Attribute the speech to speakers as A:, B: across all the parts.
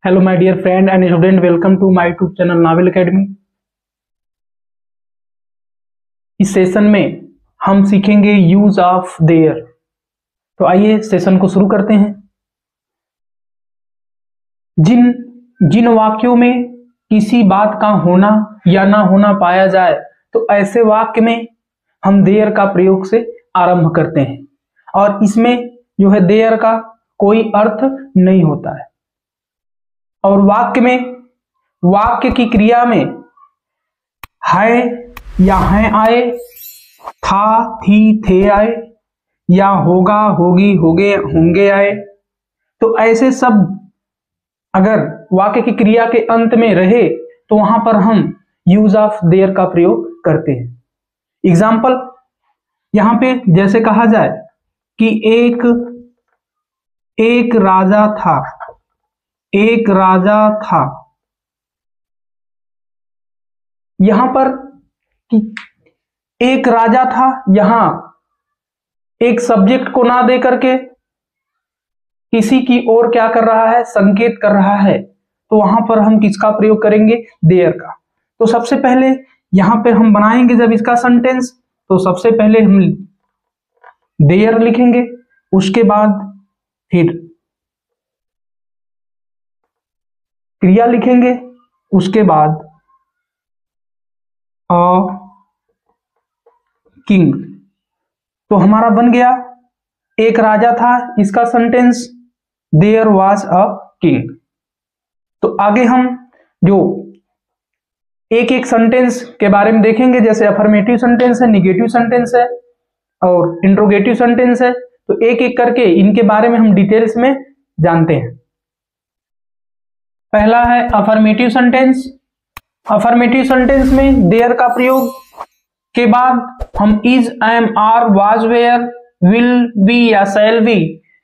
A: Hello my dear friend and student, welcome to my YouTube channel Nawal academy. इस session में हम सीखेंगे use of their. तो आइए सेशन को शुरू करते हैं। जिन जिन वाक्यों में किसी बात का होना या ना होना पाया जाए तो ऐसे वाक्य में हम देयर का प्रयोग से आरंभ करते हैं और इसमें जो है देयर का कोई अर्थ नहीं होता है। और वाक्य की क्रिया में है या हैं आए, था थी थे आए, या होगा होगी होगे होंगे आए। तो ऐसे सब अगर वाक्य की क्रिया के अंत में रहे तो वहां पर हम यूज ऑफ देयर का प्रयोग करते हैं। एग्जाम्पल यहां पे जैसे कहा जाए कि एक राजा था, एक राजा था। यहां पर एक राजा था, यहां एक सब्जेक्ट को ना दे करके किसी की ओर क्या कर रहा है, संकेत कर रहा है। तो वहां पर हम किसका प्रयोग करेंगे, देयर का। तो सबसे पहले यहां पे हम बनाएंगे जब इसका सेंटेंस, तो सबसे पहले हम देयर लिखेंगे, उसके बाद फिर क्रिया लिखेंगे, उसके बाद अ किंग। तो हमारा बन गया एक राजा था, इसका sentence there was a king. तो आगे हम जो एक एक सेंटेंस के बारे में देखेंगे, जैसे अफर्मेटिव सेंटेंस है, निगेटिव सेंटेंस है और इंट्रोगेटिव सेंटेंस है। तो एक एक करके इनके बारे में हम डिटेल्स में जानते हैं। पहला है अफर्मेटिव सेंटेंस। अफर्मेटिव सेंटेंस में देयर का प्रयोग के बाद हम is, am, are, was, were, will be या शैल बी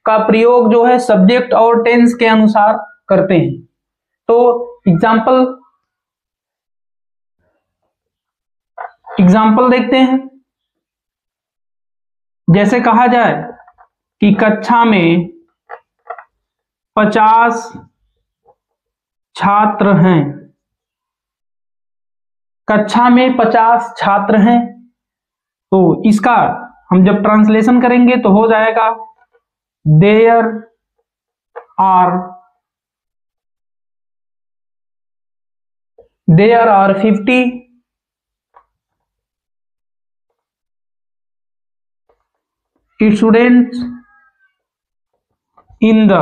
A: का प्रयोग जो है सब्जेक्ट और टेंस के अनुसार करते हैं। तो एग्जाम्पल देखते हैं। जैसे कहा जाए कि कक्षा में 50 छात्र हैं, कक्षा में 50 छात्र हैं। तो इसका हम जब ट्रांसलेशन करेंगे तो हो जाएगा there are 50 students in the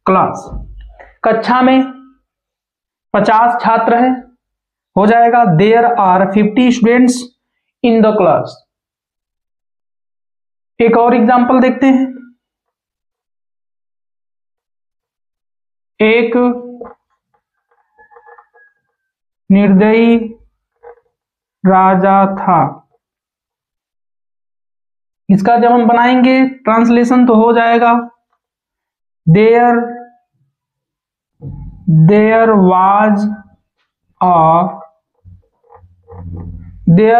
A: class. कक्षा में 50 छात्र हैं, हो जाएगा there are 50 students in the class. एक और एग्जांपल देखते हैं। एक निर्दयी राजा था। इसका जब हम बनाएंगे ट्रांसलेशन तो हो जाएगा there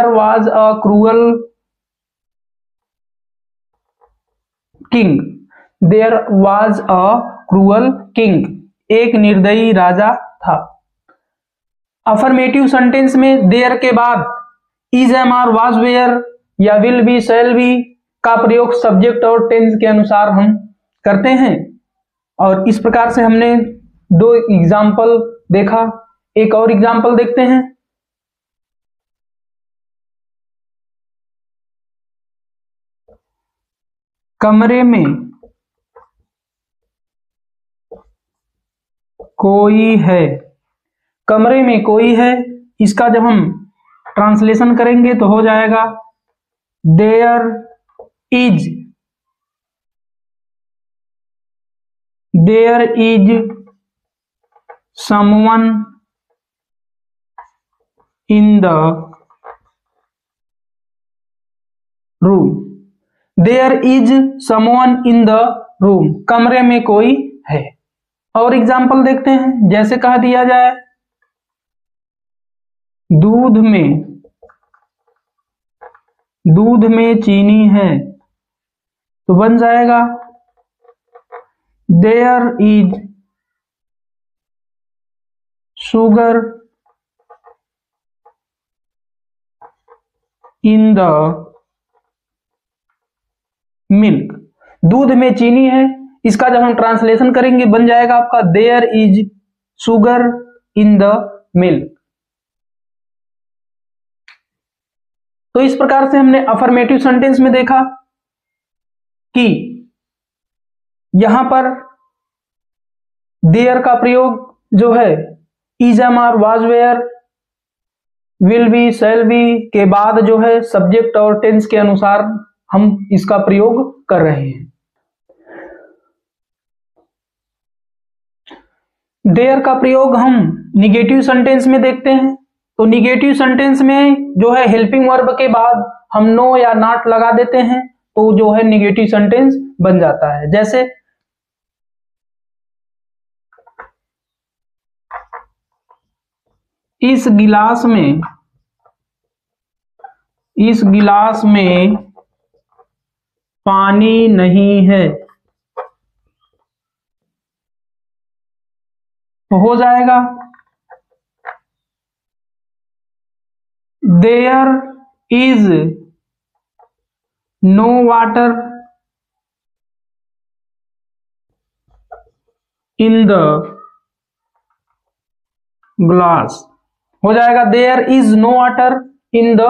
A: was a cruel king. There was a cruel king, एक निर्दयी राजा था। अफर्मेटिव सेंटेंस में देयर के बाद is, am, are, was, were या विल बी, शैल बी का प्रयोग सब्जेक्ट और टेंस के अनुसार हम करते हैं। और इस प्रकार से हमने दो एग्जाम्पल देखा। एक और एग्जाम्पल देखते हैं। कमरे में कोई है, कमरे में कोई है। इसका जब हम ट्रांसलेशन करेंगे तो हो जाएगा there is someone in the room. There is someone in the room, कमरे में कोई है। और एग्जाम्पल देखते हैं। जैसे कह दिया जाए दूध में चीनी है, तो बन जाएगा there is sugar in the milk, दूध में चीनी है, इसका जब हम ट्रांसलेशन करेंगे बन जाएगा आपका there is sugar in the milk. तो इस प्रकार से हमने अफर्मेटिव सेंटेंस में देखा कि यहां पर देयर का प्रयोग जो है is, am, are, was, were, will be, shall be के बाद जो है सब्जेक्ट और टेंस के अनुसार हम इसका प्रयोग कर रहे हैं। देयर का प्रयोग हम निगेटिव सेंटेंस में देखते हैं। तो निगेटिव सेंटेंस में जो है हेल्पिंग वर्ब के बाद हम नो या नॉट लगा देते हैं तो जो है निगेटिव सेंटेंस बन जाता है। जैसे इस गिलास में पानी नहीं है, तो हो जाएगा there is no water in the glass, हो जाएगा there is no water in the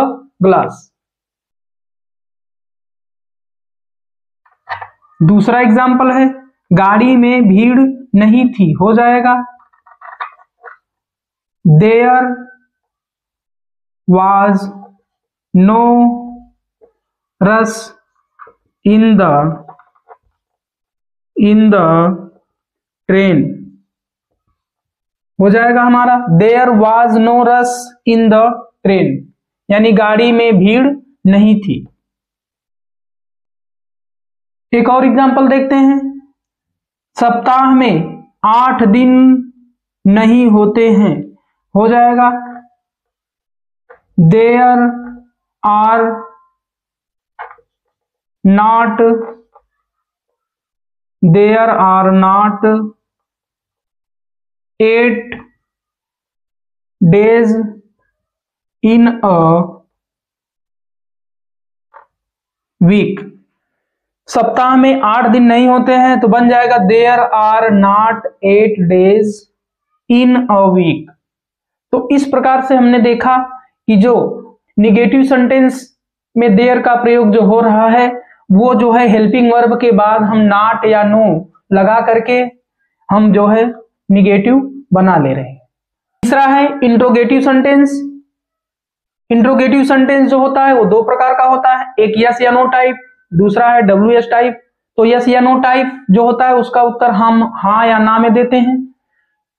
A: glass. दूसरा एग्जाम्पल है गाड़ी में भीड़ नहीं थी, हो जाएगा there was no rush in the train, हो जाएगा हमारा there was no rush in the train, यानी गाड़ी में भीड़ नहीं थी। एक और एग्जांपल देखते हैं, सप्ताह में 8 दिन नहीं होते हैं, हो जाएगा there are not 8 days in a week, सप्ताह में 8 दिन नहीं होते हैं तो बन जाएगा there are not 8 days in a week। तो इस प्रकार से हमने देखा कि जो निगेटिव सेंटेंस में देयर का प्रयोग जो हो रहा है वो जो है हेल्पिंग वर्ब के बाद हम नॉट या नो लगा करके हम जो है निगेटिव बना ले रहे हैं। तीसरा है इंट्रोगेटिव सेंटेंस। इंट्रोगेटिव सेंटेंस जो होता है वो दो प्रकार का होता है, एक यस या नो टाइप, दूसरा है WS टाइप। तो यस या नो टाइप जो होता है उसका उत्तर हम हाँ या ना में देते हैं,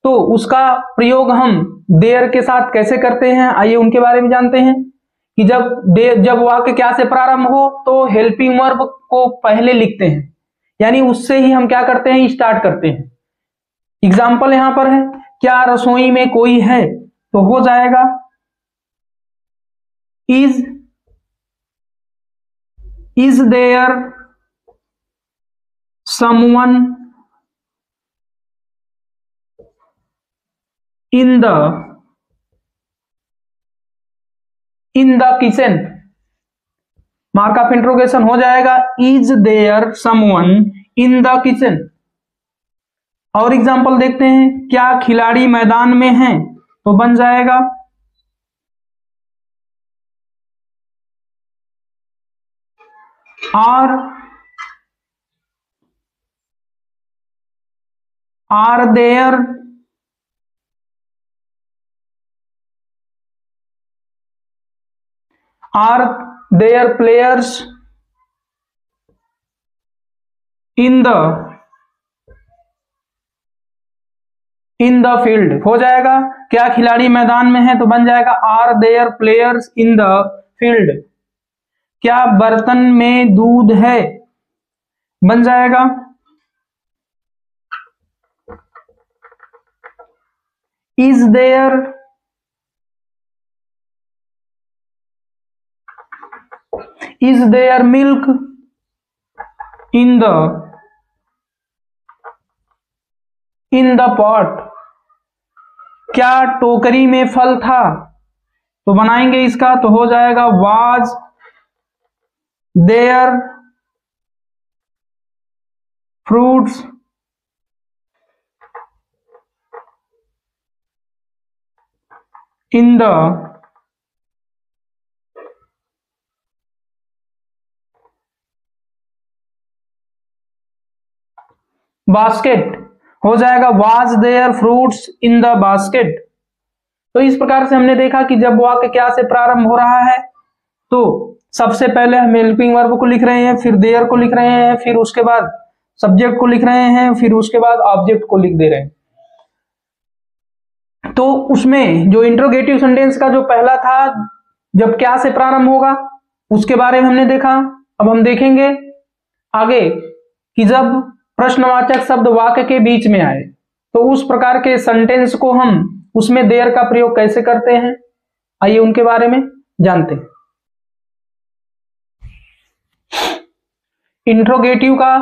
A: तो उसका प्रयोग हम देयर के साथ कैसे करते हैं आइए उनके बारे में जानते हैं कि जब वाक्य क्या से प्रारंभ हो तो हेल्पिंग वर्ब को पहले लिखते हैं, यानी उससे ही हम क्या करते हैं स्टार्ट करते हैं। एग्जाम्पल यहां पर है क्या रसोई में कोई है, तो हो जाएगा is there someone in the kitchen, mark of interrogation हो जाएगा is there someone in the kitchen. और एग्जांपल देखते हैं क्या खिलाड़ी मैदान में हैं, तो बन जाएगा are there players in the field, हो जाएगा क्या खिलाड़ी मैदान में है, तो बन जाएगा are there players in the field. क्या बर्तन में दूध है, बन जाएगा is there milk in in the pot, क्या टोकरी में फल था? तो बनाएंगे इसका, तो हो जाएगा was there fruits in the basket, हो जाएगा was there fruits in the basket. तो इस प्रकार से हमने देखा कि जब वाक्य क्या से प्रारंभ हो रहा है, तो सबसे पहले हम हेल्पिंग वर्ब को लिख रहे हैं, फिर देयर को लिख रहे हैं, फिर उसके बाद सब्जेक्ट को लिख रहे हैं, फिर उसके बाद ऑब्जेक्ट को लिख दे रहे हैं। तो उसमें जो इंट्रोगेटिव सेंटेंस का जो पहला था, जब क्या से प्रारंभ होगा उसके बारे में हमने देखा। अब हम देखेंगे आगे कि जब प्रश्नवाचक शब्द वाक्य के बीच में आए तो उस प्रकार के सेंटेंस को हम उसमें देयर का प्रयोग कैसे करते हैं, आइए उनके बारे में जानते हैं। इंट्रोगेटिव का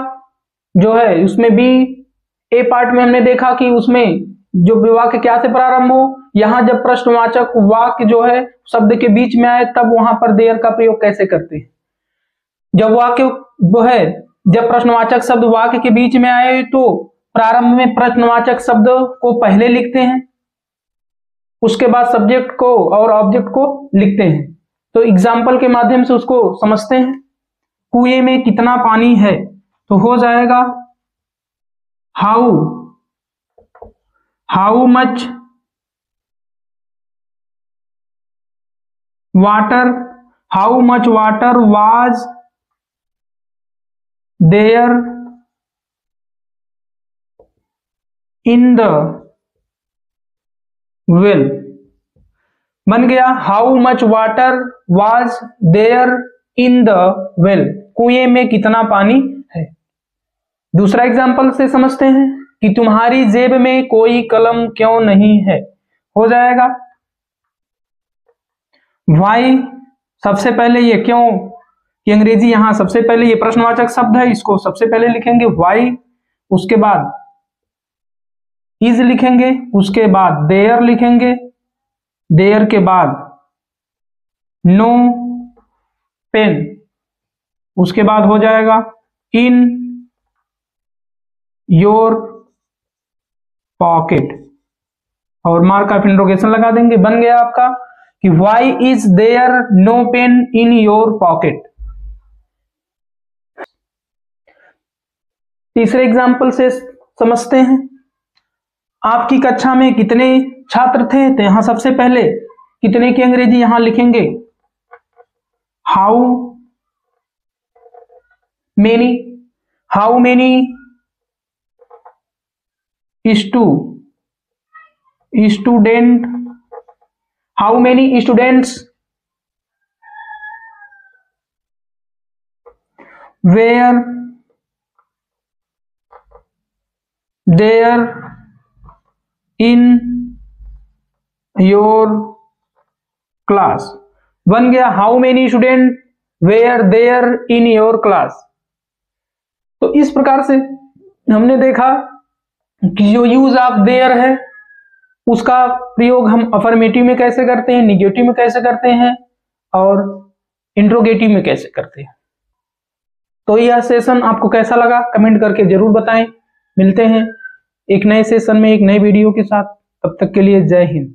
A: जो है उसमें बी ए पार्ट में हमने देखा कि उसमें जो वाक्य क्या से प्रारंभ हो, यहां जब प्रश्नवाचक वाक्य जो है शब्द के बीच में आए तब वहां पर देयर का प्रयोग कैसे करते हैं। जब वाक्य वो है, जब प्रश्नवाचक शब्द वाक्य के बीच में आए तो प्रारंभ में प्रश्नवाचक शब्द को पहले लिखते हैं, उसके बाद सब्जेक्ट को और ऑब्जेक्ट को लिखते हैं। तो एग्जाम्पल के माध्यम से उसको समझते हैं। कुएं में कितना पानी है, तो हो जाएगा how much water was there in the well. बन गया how much water was there in the well, कुएं में कितना पानी है। दूसरा एग्जाम्पल से समझते हैं कि तुम्हारी जेब में कोई कलम क्यों नहीं है, हो जाएगा वाई, सबसे पहले ये क्यों की अंग्रेजी यहां सबसे पहले ये प्रश्नवाचक शब्द है, इसको सबसे पहले लिखेंगे वाई, उसके बाद इज लिखेंगे, उसके बाद देयर लिखेंगे, देयर के बाद नो पेन, उसके बाद हो जाएगा इन योर पॉकेट और मार्क ऑफ इंट्रोगेशन लगा देंगे। बन गया आपका कि why is there no pen in your pocket. तीसरे एग्जाम्पल से समझते हैं। आपकी कक्षा में कितने छात्र थे, तो यहां सबसे पहले कितने की अंग्रेजी यहां लिखेंगे how many student, how many students were there in your class. बन गया how many student were there in your class. तो इस प्रकार से हमने देखा कि जो यूज ऑफ देयर है उसका प्रयोग हम अफर्मेटिव में कैसे करते हैं, निगेटिव में कैसे करते हैं और इंट्रोगेटिव में कैसे करते हैं। तो यह सेशन आपको कैसा लगा कमेंट करके जरूर बताएं। मिलते हैं एक नए सेशन में एक नए वीडियो के साथ, तब तक के लिए जय हिंद।